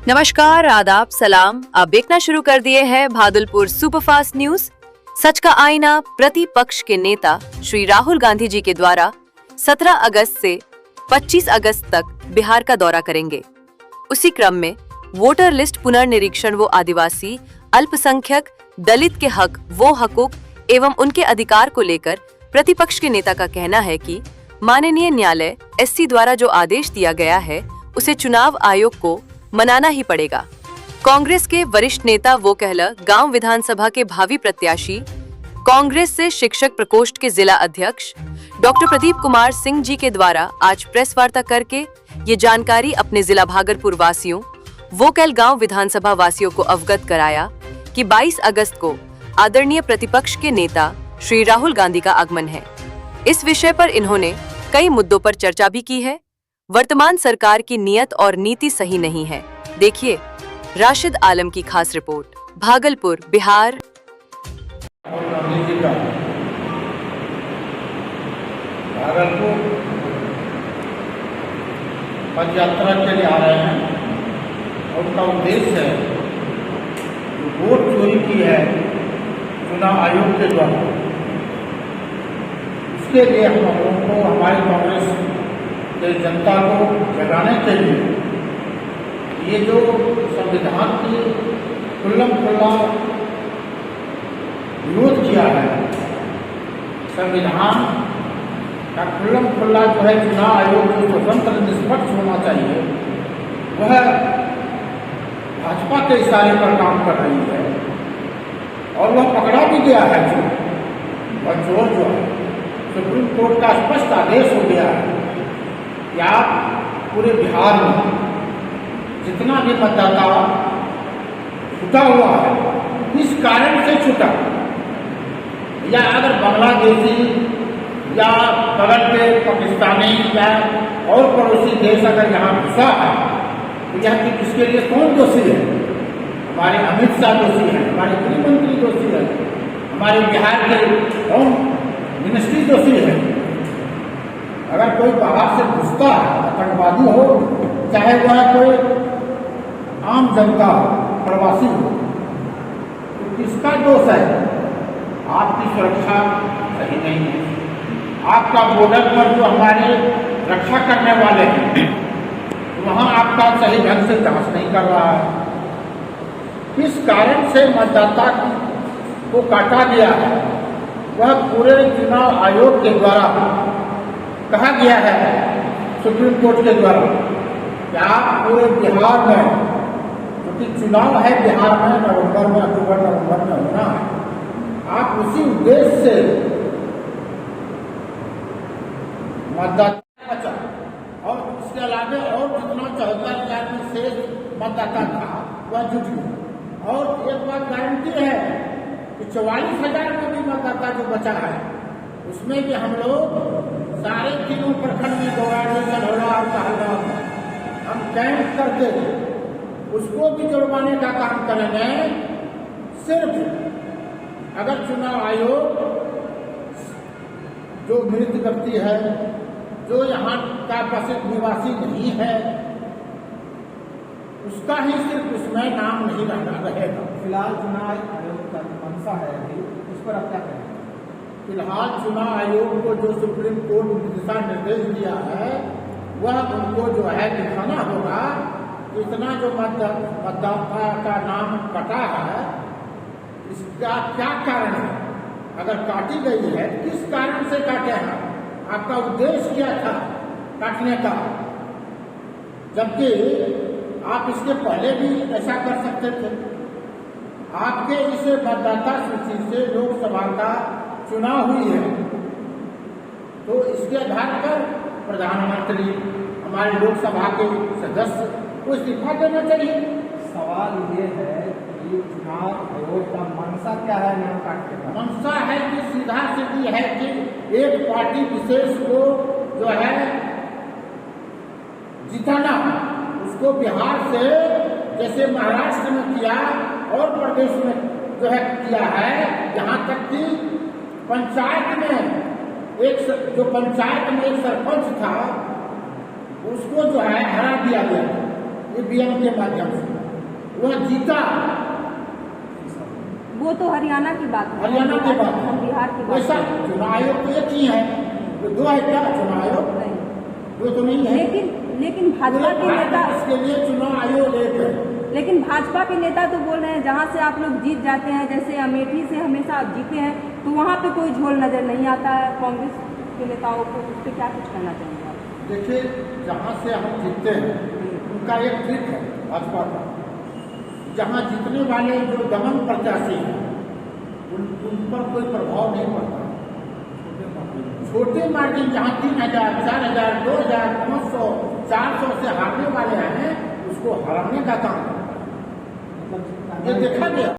नमस्कार, आदाब, सलाम। आप देखना शुरू कर दिए हैं भागलपुर सुपरफास्ट न्यूज। सच का आईना प्रतिपक्ष के नेता श्री राहुल गांधी जी के द्वारा 17 अगस्त से 25 अगस्त तक बिहार का दौरा करेंगे। उसी क्रम में वोटर लिस्ट पुनर्निरीक्षण व आदिवासी, अल्पसंख्यक, दलित के हक वो हकूक एवं उनके अधिकार को लेकर प्रतिपक्ष के नेता का कहना है कि माननीय न्यायालय एससी द्वारा जो आदेश दिया गया है उसे चुनाव आयोग को मनाना ही पड़ेगा। कांग्रेस के वरिष्ठ नेता वो कहला गांव विधानसभा के भावी प्रत्याशी, कांग्रेस से शिक्षक प्रकोष्ठ के जिला अध्यक्ष डॉक्टर प्रदीप कुमार सिंह जी के द्वारा आज प्रेस वार्ता करके ये जानकारी अपने जिला भागलपुर वासियों, वोकल गांव विधानसभा वासियों को अवगत कराया कि 22 अगस्त को आदरणीय प्रतिपक्ष के नेता श्री राहुल गांधी का आगमन है। इस विषय पर इन्होंने कई मुद्दों पर चर्चा भी की है। वर्तमान सरकार की नीयत और नीति सही नहीं है। देखिए राशिद आलम की खास रिपोर्ट, भागलपुर, बिहार। भागलपुर पद यात्रा के लिए आ रहे हैं और उनका उद्देश्य है जो वोट चोरी की है चुनाव आयोग के द्वारा, उसके लिए हम लोगों को, हमारी कांग्रेस के जनता को जगाने के लिए ये जो संविधान की खुल्लम खुल्ला विरोध किया है, संविधान का खुल्लम खुल्ला जो है चुनाव आयोग जो स्वतंत्र निष्पक्ष होना चाहिए वह भाजपा के इशारे पर काम कर रही है और वह पकड़ा भी गया है। चोर जो है सुप्रीम कोर्ट का स्पष्ट आदेश हो गया है कि आप पूरे बिहार में जितना भी मतदाता छूटा हुआ है, किस कारण से छूटा, या अगर बांग्लादेशी या बगल के पाकिस्तानी या और पड़ोसी देश अगर यहाँ घुसा है तो यह कि इसके लिए कौन दोषी है? हमारे अमित शाह दोषी है, हमारे गृह मंत्री दोषी है, हमारे बिहार के होम मिनिस्ट्री दोषी है। अगर कोई बाहर से घुसता है, आतंकवादी हो चाहे वह कोई आम जनता हो, प्रवासी हो, तो किसका दोष है? आपकी सुरक्षा सही नहीं है। आपका बॉर्डर पर जो हमारे रक्षा करने वाले हैं वहाँ आपका सही ढंग से जांच नहीं कर रहा है। किस कारण से मतदाता को काटा गया है वह पूरे चुनाव आयोग के द्वारा कहा गया है, सुप्रीम कोर्ट के द्वारा, कि आप पूरे बिहार में, क्योंकि चुनाव है बिहार में नवंबर में, अक्टूबर नवंबर में होना है, आप उसी उद्देश्य से मतदाता बचा और उसके अलावा और जितना 74,000 में शेष मतदाता था वह जुट गया। और एक बात गारंटी है कि 44,000 में भी मतदाता जो बचा है उसमें भी हम लोग सारे तीनों प्रखंड में गौराडी, सलौड़ा और कहलगांव हम कैंप करके उसको भी जुर्माने का काम करेंगे। सिर्फ अगर चुनाव आयोग जो मृत व्यक्ति है, जो यहाँ का प्रसिद्ध निवासी नहीं है, उसका ही सिर्फ उसमें नाम नहीं रहना रहेगा। फिलहाल चुनाव आयोग का मंशा है अभी, उस पर आप क्या कहेंगे? फिलहाल चुनाव आयोग को जो सुप्रीम कोर्ट ने दिशा निर्देश दिया है वह उनको जो है दिखाना होगा कि इतना जो मतदाता का नाम कटा है इसका क्या कारण है। अगर काटी गई है किस कारण से काटे हैं, आपका उद्देश्य क्या था काटने का? जबकि आप इसके पहले भी ऐसा कर सकते थे। आपके इस मतदाता सूची से लोकसभा का चुनाव हुई है तो इसके आधार पर प्रधानमंत्री, हमारे लोकसभा के सदस्य को इस्तीफा देना चाहिए। सवाल ये है कि चुनाव आयोग का मंशा क्या है नाम काटने का? मंशा है कि सीधा सीधी है कि एक पार्टी विशेष को जो है जिताना, उसको बिहार से जैसे महाराष्ट्र में किया और प्रदेश में जो है किया है, यहाँ तक कि पंचायत में जो पंचायत में एक सरपंच था उसको जो है हरा दिया गया ईवीएम के माध्यम से। वह जीता। वो तो हरियाणा की बात है, हरियाणा की बात है। हम बिहार की बात वैसा है। चुनाव आयोग तो एक ही है, तो दो है क्या चुनाव आयोग? नहीं। वो तो नहीं है। लेकिन भाजपा के नेता, इसके लिए चुनाव आयोग एक है। लेकिन भाजपा के नेता तो बोल रहे हैं जहाँ से आप लोग जीत जाते हैं, जैसे अमेठी से हमेशा आप जीते हैं, तो वहाँ पे कोई झोल नजर नहीं आता है कांग्रेस के नेताओं को। उस पर क्या कुछ कहना चाहेंगे आप? देखिए, जहाँ से हम जीतते हैं उनका एक ट्रिक है भाजपा का। जहाँ जीतने वाले जो दमन प्रत्याशी हैं उन पर कोई प्रभाव नहीं पड़ता। छोटे मार्जिन जहाँ 3,000, 4,000, 2,000, 500, 400 से हारने वाले हैं, उसको हराने का काम ये देखा गया।